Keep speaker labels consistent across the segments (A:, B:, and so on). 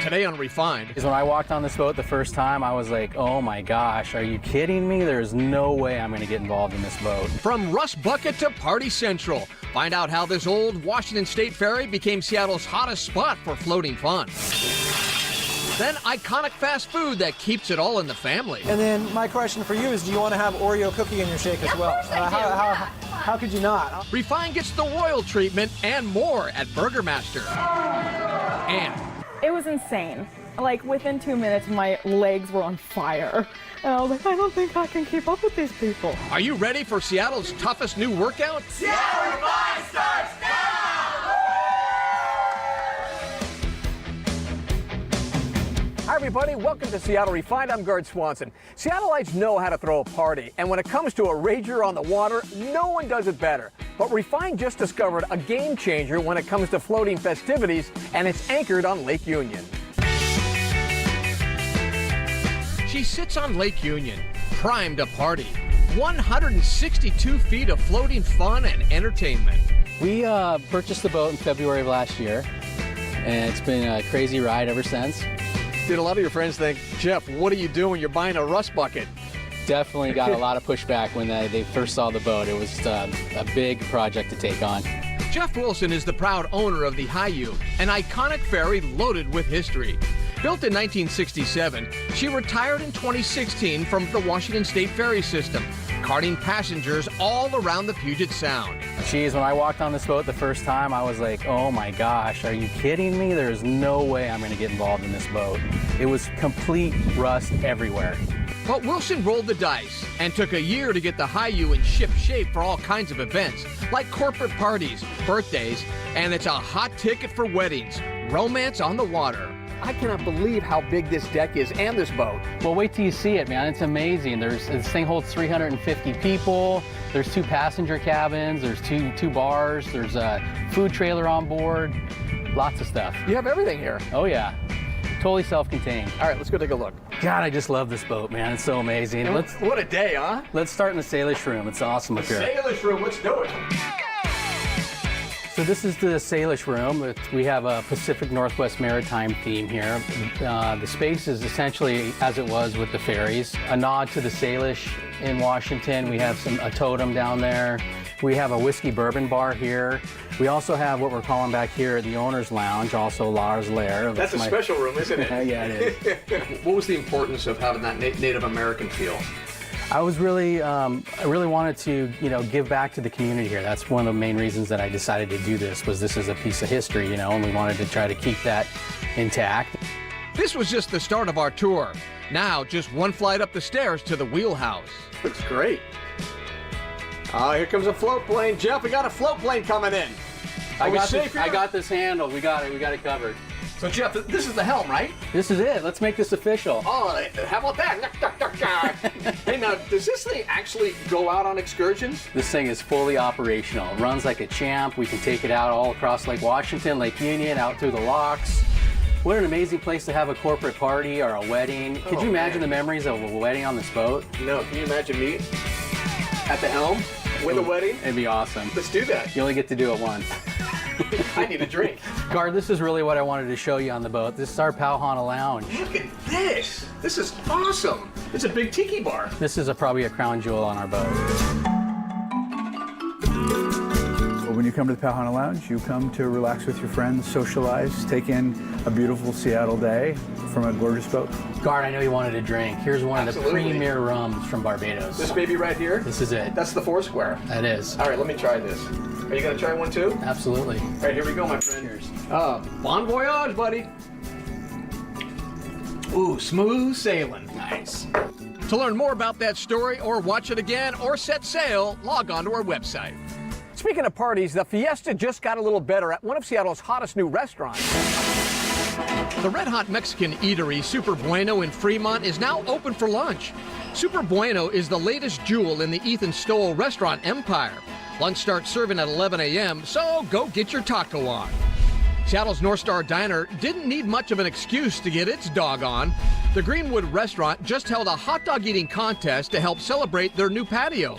A: Today on Refined.
B: When I walked on this boat the first time, I was like, oh my gosh, are you kidding me? There's no way I'm going to get involved in this boat.
A: From Rust Bucket to Party Central, find out how this old Washington State ferry became Seattle's hottest spot for floating fun. Then iconic fast food that keeps it all in the family.
C: And then my question for you is, do you want to have Oreo cookie in your shake as well? How could you not?
A: Refined gets the royal treatment and more at Burgermaster. And
D: it was insane. Like within 2 minutes, my legs were on fire. And I was like, I don't think I can keep up with these people.
A: Are you ready for Seattle's toughest new workout?
E: Seattle Refined starts now!
F: Hi everybody, welcome to Seattle Refined. I'm Gard Swanson. Seattleites know how to throw a party, and when it comes to a rager on the water, no one does it better. But Refined just discovered a game changer when it comes to floating festivities, and it's anchored on Lake Union.
A: She sits on Lake Union, primed to party. 162 feet of floating fun and entertainment.
B: We purchased the boat in February of last year, and it's been a crazy ride ever since.
F: Did a lot of your friends think, Jeff, what are you doing? You're buying a rust bucket.
B: Definitely got a lot of pushback when they first saw the boat. It was a big project to take on.
A: Jeff Wilson is the proud owner of the Hiyu, an iconic ferry loaded with history. Built in 1967, she retired in 2016 from the Washington State ferry system, carting passengers all around the Puget Sound.
B: Geez, when I walked on this boat the first time, I was like, oh my gosh, are you kidding me? There's no way I'm going to get involved in this boat. It was complete rust everywhere.
A: But Wilson rolled the dice and took a year to get the Hiyu in ship shape for all kinds of events, like corporate parties, birthdays, and it's a hot ticket for weddings, romance on the water.
F: I cannot believe how big this deck is and this boat.
B: Well, wait till you see it, man. It's amazing. This thing holds 350 people. There's 2 passenger cabins. There's two bars. There's a food trailer on board. Lots of stuff.
F: You have everything here.
B: Oh, yeah. Totally self-contained.
F: All right, let's go take a look.
B: God, I just love this boat, man. It's so amazing.
F: What a day, huh?
B: Let's start in the Salish room. It's awesome up here.
F: Salish room, let's do it.
B: So this is the Salish room. We have a Pacific Northwest Maritime theme here. The space is essentially as it was with the ferries. A nod to the Salish in Washington. We have a totem down there. We have a whiskey bourbon bar here. We also have what we're calling back here the owner's lounge, also Lars Lair.
F: That's a special room, isn't it?
B: Yeah, it
F: is. What was the importance of having that Native American feel?
B: I really wanted to, give back to the community here. That's one of the main reasons that I decided to do this, was this is a piece of history, and we wanted to try to keep that intact.
A: This was just the start of our tour. Now, just one flight up the stairs to the wheelhouse.
F: Looks great. Here comes a float plane. Jeff, we got a float plane coming in.
B: I got this handled. We got it covered.
F: So Jeff, this is the helm, right?
B: This is it. Let's make this official.
F: Oh, how about that? Hey, now, does this thing actually go out on excursions?
B: This thing is fully operational. It runs like a champ. We can take it out all across Lake Washington, Lake Union, out through the locks. What an amazing place to have a corporate party or a wedding. Could you imagine the memories of a wedding on this boat?
F: No, can you imagine me at the helm with a wedding?
B: It'd be awesome.
F: Let's do that.
B: You only get to do it once.
F: I need a drink.
B: Gard, this is really what I wanted to show you on the boat. This is our Pauhana Lounge.
F: Look at this. This is awesome. It's a big tiki bar.
B: This is probably a crown jewel on our boat.
G: When you come to the Pauhana Lounge, you come to relax with your friends, socialize, take in a beautiful Seattle day from a gorgeous boat.
B: Gard, I know you wanted a drink. Here's one of the premier rums from Barbados.
F: This baby right here?
B: This is it.
F: That's the Foursquare.
B: That is.
F: All right, let me try this. Are you going to try one too?
B: Absolutely.
F: All right, here we go, my friend.
B: Cheers.
F: Bon voyage, buddy. Ooh, smooth sailing.
B: Nice.
A: To learn more about that story or watch it again or set sail, log on to our website.
F: Speaking of parties, the Fiesta just got a little better at one of Seattle's hottest new restaurants.
A: The Red Hot Mexican eatery Super Bueno in Fremont is now open for lunch. Super Bueno is the latest jewel in the Ethan Stowell restaurant empire. Lunch starts serving at 11 a.m., so go get your taco on. Seattle's North Star Diner didn't need much of an excuse to get its dog on. The Greenwood restaurant just held a hot dog eating contest to help celebrate their new patio.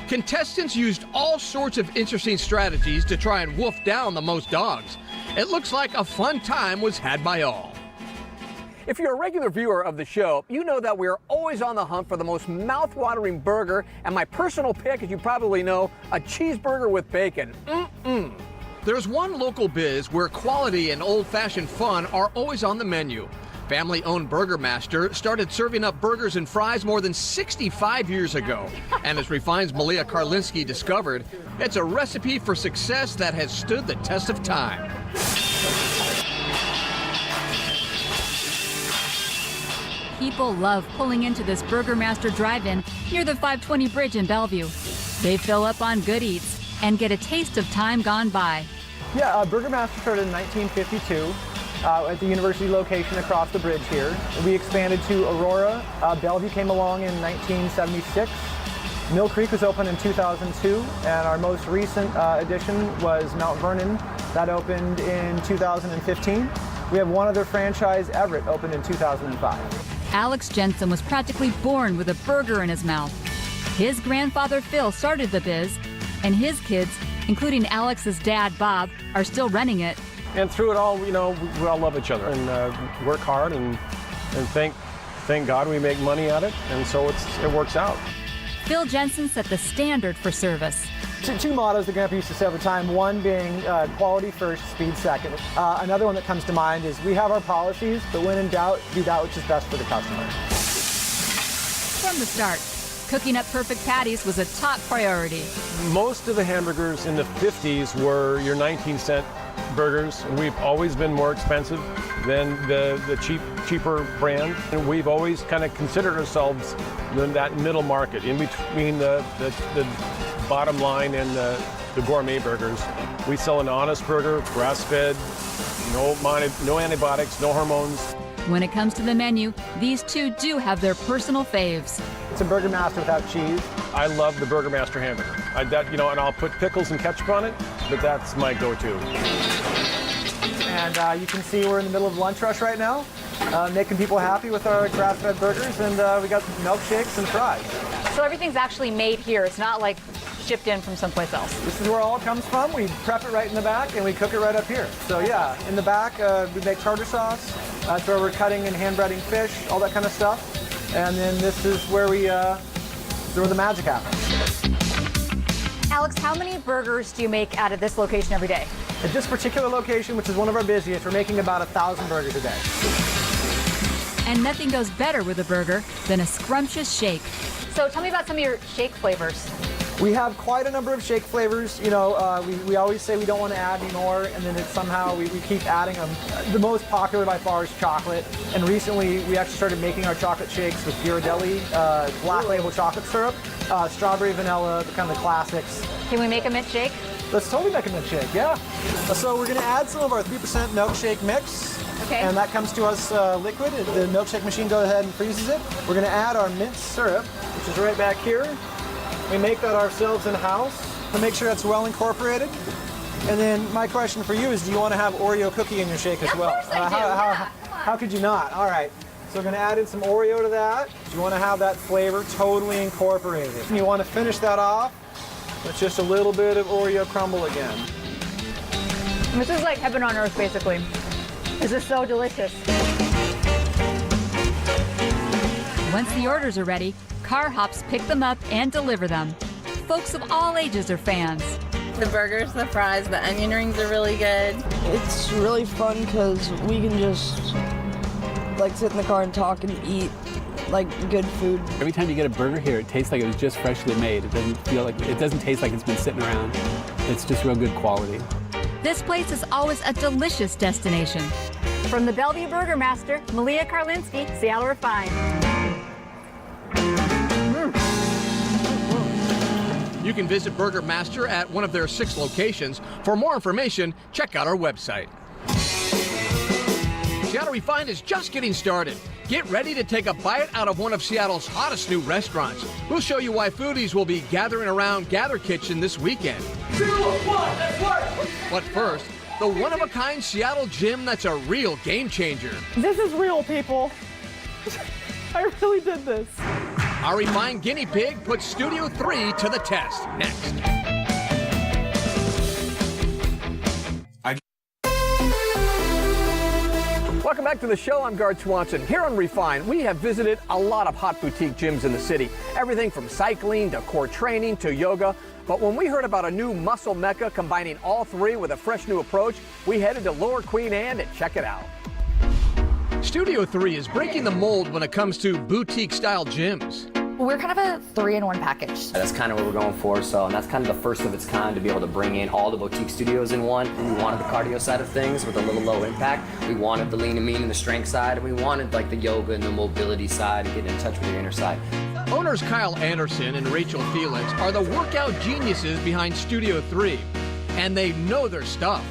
A: Contestants used all sorts of interesting strategies to try and wolf down the most dogs. It looks like a fun time was had by all.
F: If you're a regular viewer of the show, you know that we're always on the hunt for the most mouth-watering burger, and my personal pick, as you probably know, a cheeseburger with bacon.
A: There's one local biz where quality and old-fashioned fun are always on the menu. Family-owned Burgermaster started serving up burgers and fries more than 65 years ago. And as Refine's Malia Karlinski discovered, it's a recipe for success that has stood the test of time.
H: People love pulling into this Burgermaster drive-in near the 520 bridge in Bellevue. They fill up on good eats and get a taste of time gone by.
C: Yeah, Burgermaster started in 1952 at the university location across the bridge here. We expanded to Aurora. Bellevue came along in 1976. Mill Creek was opened in 2002, and our most recent addition was Mount Vernon. That opened in 2015. We have one other franchise, Everett, opened in 2005.
H: Alex Jensen was practically born with a burger in his mouth. His grandfather Phil started the biz, and his kids, including Alex's dad Bob, are still running it.
I: And through it all, you know, we all love each other and work hard, and thank God we make money at it, and so it works out.
H: Phil Jensen set the standard for service.
C: Two mottos the grandpa used to say all the time, one being quality first, speed second. Another one that comes to mind is we have our policies, but when in doubt, do that which is best for the customer.
H: From the start, cooking up perfect patties was a top priority.
I: Most of the hamburgers in the 50s were your 19-cent burgers. We've always been more expensive than the cheaper brand, and we've always kind of considered ourselves in that middle market, in between the bottom line and the gourmet burgers. We sell an honest burger, grass-fed, no antibiotics, no hormones.
H: When it comes to the menu, these two do have their personal faves.
C: It's a Burgermaster without cheese.
I: I love the Burgermaster hamburger. And I'll put pickles and ketchup on it, but that's my go-to.
C: And you can see we're in the middle of lunch rush right now, making people happy with our grass-fed burgers, and we got milkshakes and fries.
J: So everything's actually made here. It's not like shipped in from someplace else.
C: This is where all it comes from. We prep it right in the back and we cook it right up here. So yeah, in the back we make tartar sauce. That's where we're cutting and hand breading fish, all that kind of stuff. And then this is where where the magic happens.
J: Alex, how many burgers do you make out of this location every day?
C: At this particular location, which is one of our busiest, we're making about 1,000 burgers a day.
H: And nothing goes better with a burger than a scrumptious shake.
J: So tell me about some of your shake flavors.
C: We have quite a number of shake flavors. You know, we always say we don't want to add any more, and then somehow we keep adding them. The most popular by far is chocolate, and recently we actually started making our chocolate shakes with Ghirardelli, black label chocolate syrup, strawberry, vanilla, the kind of the classics.
J: Can we make a mint shake?
C: Let's totally make a mint shake, yeah. So we're going to add some of our 3% milkshake mix.
J: Okay.
C: And that comes to us liquid. The milkshake machine goes ahead and freezes it. We're going to add our mint syrup, which is right back here. We make that ourselves in-house to make sure that's well incorporated. And then my question for you is, do you want to have Oreo cookie in your shake as well?
J: Of course I do.
C: How could you not? All right. So we're going to add in some Oreo to that. You want to have that flavor totally incorporated. And you want to finish that off with just a little bit of Oreo crumble again.
J: This is like heaven on earth, basically. This is so delicious.
H: Once the orders are ready, car hops pick them up and deliver them. Folks of all ages are fans.
K: The burgers, the fries, the onion rings are really good.
L: It's really fun because we can just sit in the car and talk and eat good food.
B: Every time you get a burger here, it tastes like it was just freshly made. It doesn't taste like it's been sitting around. It's just real good quality.
H: This place is always a delicious destination.
J: From the Bellevue Burgermaster, Malia Karlinski, Seattle Refined.
A: You can visit Burgermaster at one of their 6 locations. For more information, check out our website. Seattle Refined is just getting started. Get ready to take a bite out of one of Seattle's hottest new restaurants. We'll show you why foodies will be gathering around Gather Kitchen this weekend.
E: 2, 1, let's work!
A: But first, the one-of-a-kind Seattle gym that's a real game changer.
D: This is real, people. I really did this.
A: Our refined guinea pig puts Studio 3 to the test. Next.
F: Welcome back to the show. I'm Guard Swanson. Here on Refined, we have visited a lot of hot boutique gyms in the city. Everything from cycling to core training to yoga. But when we heard about a new muscle mecca combining all three with a fresh new approach, we headed to Lower Queen Anne to check it out.
A: Studio 3 is breaking the mold when it comes to boutique-style gyms.
M: We're kind of a 3-in-1 package.
N: That's kind of what we're going for, and that's kind of the first of its kind to be able to bring in all the boutique studios in one. We wanted the cardio side of things with a little low impact. We wanted the lean and mean and the strength side, and we wanted like the yoga and the mobility side and getting in touch with your inner side.
A: Owners Kyle Anderson and Rachel Felix are the workout geniuses behind Studio 3, and they know their stuff.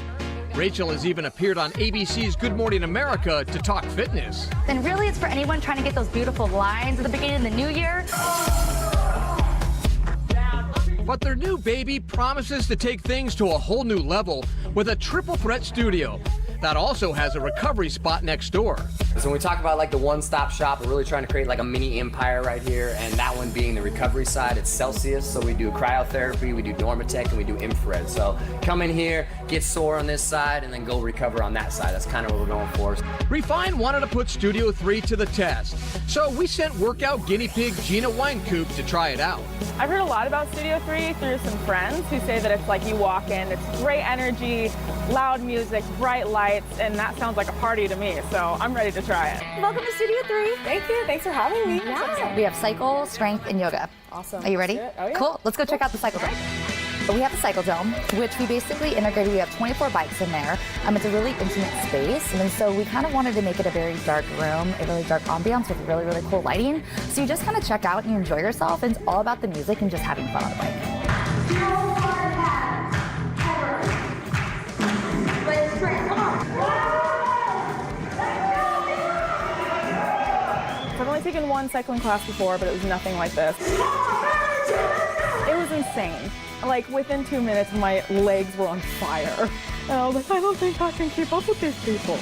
A: Rachel has even appeared on ABC's Good Morning America to talk fitness.
M: And really, it's for anyone trying to get those beautiful lines at the beginning of the new year.
A: But their new baby promises to take things to a whole new level with a triple threat studio that also has a recovery spot next door.
N: So when we talk about like the one-stop shop, we're really trying to create like a mini empire right here, and that one being the recovery side. It's Celsius, so we do cryotherapy, we do Normatec, and we do infrared. So come in here, get sore on this side, and then go recover on that side. That's kind of what we're going for.
A: Refined wanted to put Studio 3 to the test, so we sent workout guinea pig Gina Winecoop to try it out.
D: I've heard a lot about Studio 3 through some friends who say that it's like you walk in, it's great energy, loud music, bright lights, and that sounds like a party to me, so I'm ready to try it.
M: Welcome to Studio 3.
D: Thank you. Thanks for having me.
M: Yeah. We have cycle, strength, and yoga.
D: Awesome.
M: Are you ready?
D: Oh, yeah.
M: Cool. Let's go check out the cycle dome. We have the cycle dome, which we basically integrated. We have 24 bikes in there. It's a really intimate space, and so we kind of wanted to make it a very dark room, a really dark ambiance with really, really cool lighting. So you just kind of check out and you enjoy yourself, and it's all about the music and just having fun on the bike.
D: I've only taken one cycling class before, but it was nothing like this. It was insane. Like within 2 minutes, my legs were on fire. And I was like, I don't think I can keep up with these people.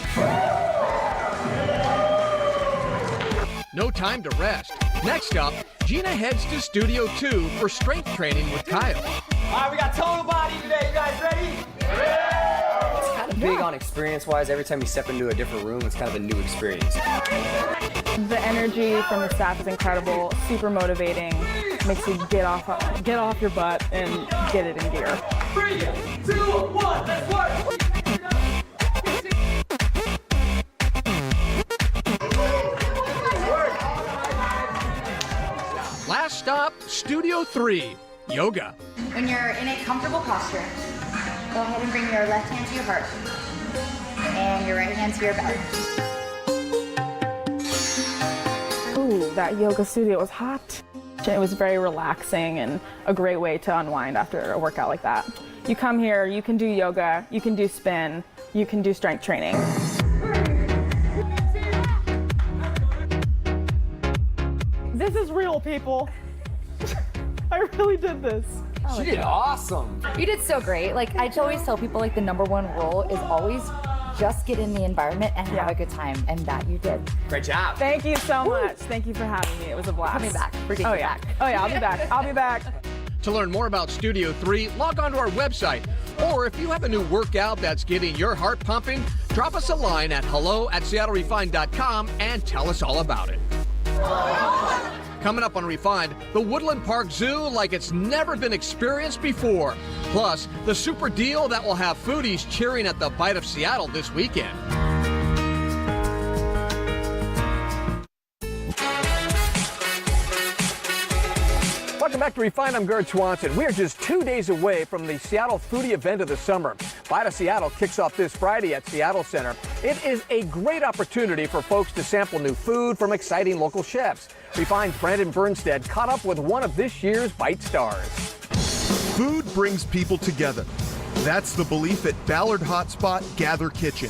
A: No time to rest. Next up, Gina heads to Studio 2 for strength training with Kyle.
E: All right, we got total body today. You guys ready?
N: It's kind of big on experience-wise. Every time you step into a different room, it's kind of a new experience.
D: The energy from the staff is incredible, super motivating, makes you get off your butt and get it in gear.
E: 3, 2, 1, let's work!
A: Last stop, Studio 3, yoga.
M: When you're in a comfortable posture, go ahead and bring your left hand to your heart and your right hand to your belly.
D: Ooh, that yoga studio was hot. It was very relaxing and a great way to unwind after a workout like that. You come here, you can do yoga, you can do spin, you can do strength training. This is real, people. I really did this.
N: She did awesome.
M: You did so great. Like, I always tell people, like, the #1 rule is always just get in the environment and have a good time, and that you did.
N: Great job.
D: Thank you so much. Thank you for having me. It was a blast.
M: Coming back. We're getting back.
D: Oh yeah, I'll be back. I'll be back.
A: To learn more about Studio 3, log on to our website. Or if you have a new workout that's getting your heart pumping, drop us a line at hello@seattlerefined.com and tell us all about it. Coming up on Refined, the Woodland Park Zoo like it's never been experienced before. Plus, the super deal that will have foodies cheering at the Bite of Seattle this weekend.
F: Welcome back to Refined. I'm Guard Swanson. We are just 2 days away from the Seattle foodie event of the summer. Bite of Seattle kicks off this Friday at Seattle Center. It is a great opportunity for folks to sample new food from exciting local chefs. Refined's Brandon Bernstead caught up with one of this year's Bite stars.
O: Food brings people together. That's the belief at Ballard Hotspot Gather Kitchen.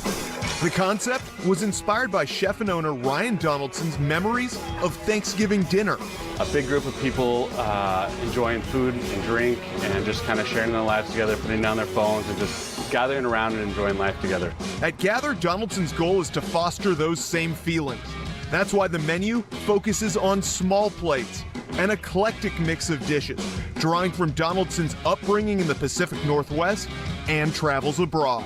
O: The concept was inspired by chef and owner Ryan Donaldson's memories of Thanksgiving dinner.
P: A big group of people enjoying food and drink and just kind of sharing their lives together, putting down their phones and just gathering around and enjoying life together.
O: At Gather, Donaldson's goal is to foster those same feelings. That's why the menu focuses on small plates, an eclectic mix of dishes, drawing from Donaldson's upbringing in the Pacific Northwest and travels abroad.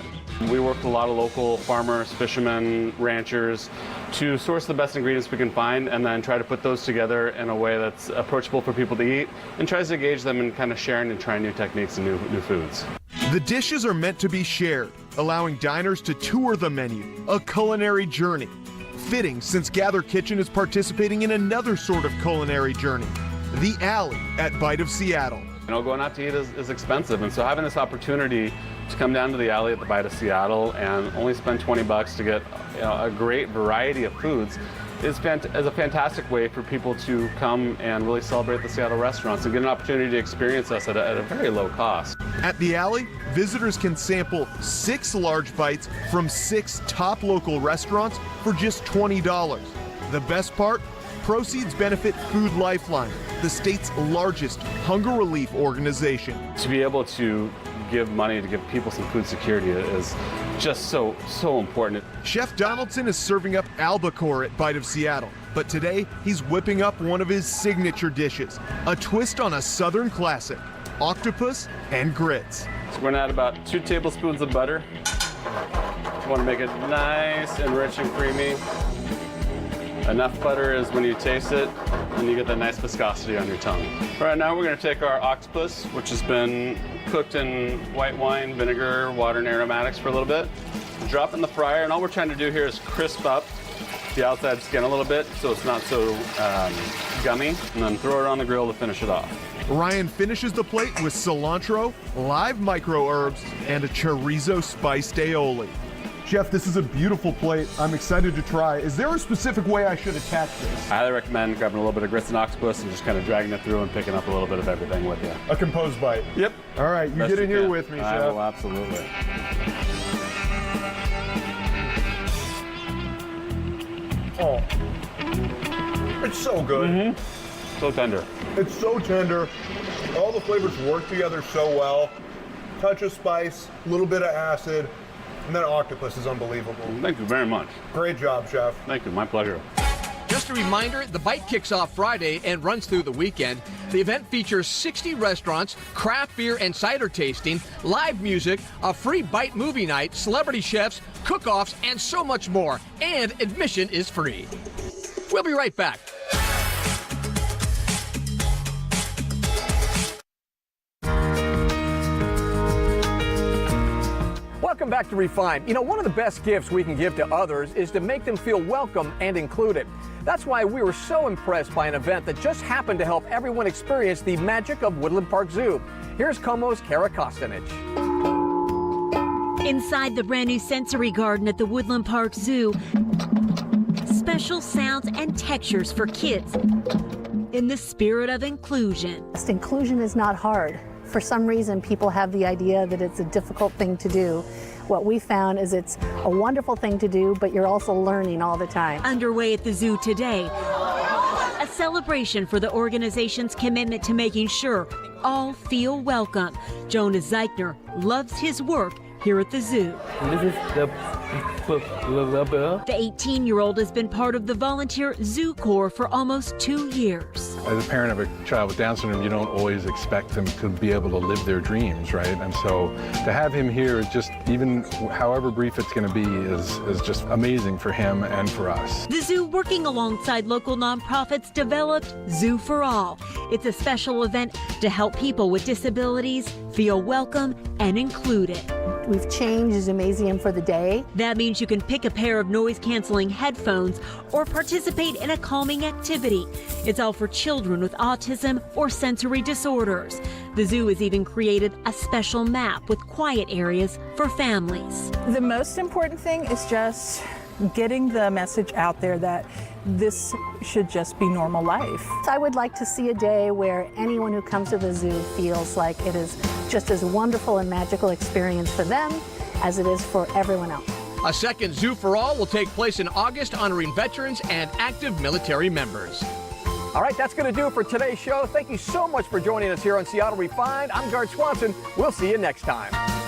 P: We work with a lot of local farmers, fishermen, ranchers to source the best ingredients we can find and then try to put those together in a way that's approachable for people to eat and tries to engage them in kind of sharing and trying new techniques and new foods.
O: The dishes are meant to be shared, allowing diners to tour the menu, a culinary journey. Fitting since Gather Kitchen is participating in another sort of culinary journey, the Alley at Bite of Seattle.
P: You know, going out to eat is expensive, and so having this opportunity to come down to the Alley at the Bite of Seattle and only spend 20 bucks to get a great variety of foods is a fantastic way for people to come and really celebrate the Seattle restaurants and get an opportunity to experience us at a very low cost.
O: At the Alley, visitors can sample 6 large bites from 6 top local restaurants for just $20. The best part? Proceeds benefit Food Lifeline, the state's largest hunger relief organization.
P: To be able to give money to give people some food security is just so important.
O: Chef Donaldson is serving up albacore at Bite of Seattle, but today he's whipping up one of his signature dishes, a twist on a Southern classic, octopus and grits.
P: So we're gonna add about 2 tablespoons of butter. You wanna make it nice and rich and creamy. Enough butter is when you taste it and you get that nice viscosity on your tongue. All right, now we're gonna take our octopus, which has been cooked in white wine, vinegar, water, and aromatics for a little bit. Drop it in the fryer, and all we're trying to do here is crisp up the outside skin a little bit so it's not so gummy, and then throw it on the grill to finish it off.
O: Ryan finishes the plate with cilantro, live micro herbs, and a chorizo spiced aioli. Chef, this is a beautiful plate. I'm excited to try. Is there a specific way I should attach this?
P: I highly recommend grabbing a little bit of grits and octopus and just kind of dragging it through and picking up a little bit of everything with you.
O: A composed bite?
P: Yep.
O: All right, you get in here with me, Chef.
P: I will, absolutely.
O: Oh, it's so good.
P: So tender.
O: It's so tender. All the flavors work together so well. Touch of spice, a little bit of acid, and that octopus is unbelievable.
P: Thank you very much.
O: Great job, Chef.
P: Thank you, my pleasure.
A: Just a reminder, the Bite kicks off Friday and runs through the weekend. The event features 60 restaurants, craft beer and cider tasting, live music, a free Bite movie night, celebrity chefs, cook-offs, and so much more. And admission is free. We'll be right back.
F: Welcome back to Refined. You know, one of the best gifts we can give to others is to make them feel welcome and included. That's why we were so impressed by an event that just happened to help everyone experience the magic of Woodland Park Zoo. Here's Como's Kara Kostanich.
Q: Inside the brand new sensory garden at the Woodland Park Zoo, special sounds and textures for kids in the spirit of inclusion.
R: Inclusion is not hard. For some reason, people have the idea that it's a difficult thing to do. What we found is it's a wonderful thing to do, but you're also learning all the time.
Q: Underway at the zoo today, a celebration for the organization's commitment to making sure all feel welcome. Jonas Zeichner loves his work here at the zoo.
S: This is the
Q: 18-year-old has been part of the volunteer Zoo Corps for almost 2 years.
S: As a parent of a child with Down syndrome, you don't always expect them to be able to live their dreams, right? And so to have him here, just even however brief it's going to be, is just amazing for him and for us.
Q: The zoo, working alongside local nonprofits, developed Zoo for All. It's a special event to help people with disabilities feel welcome and included.
R: We've changed Zoomasium for the day.
Q: That means you can pick a pair of noise-canceling headphones or participate in a calming activity. It's all for children with autism or sensory disorders. The zoo has even created a special map with quiet areas for families.
T: The most important thing is just getting the message out there that this should just be normal life.
R: I would like to see a day where anyone who comes to the zoo feels like it is just as wonderful and magical experience for them as it is for everyone else.
A: A second Zoo for All will take place in August, honoring veterans and active military members.
F: All right, that's going to do it for today's show. Thank you so much for joining us here on Seattle Refined. I'm Gard Swanson. We'll see you next time.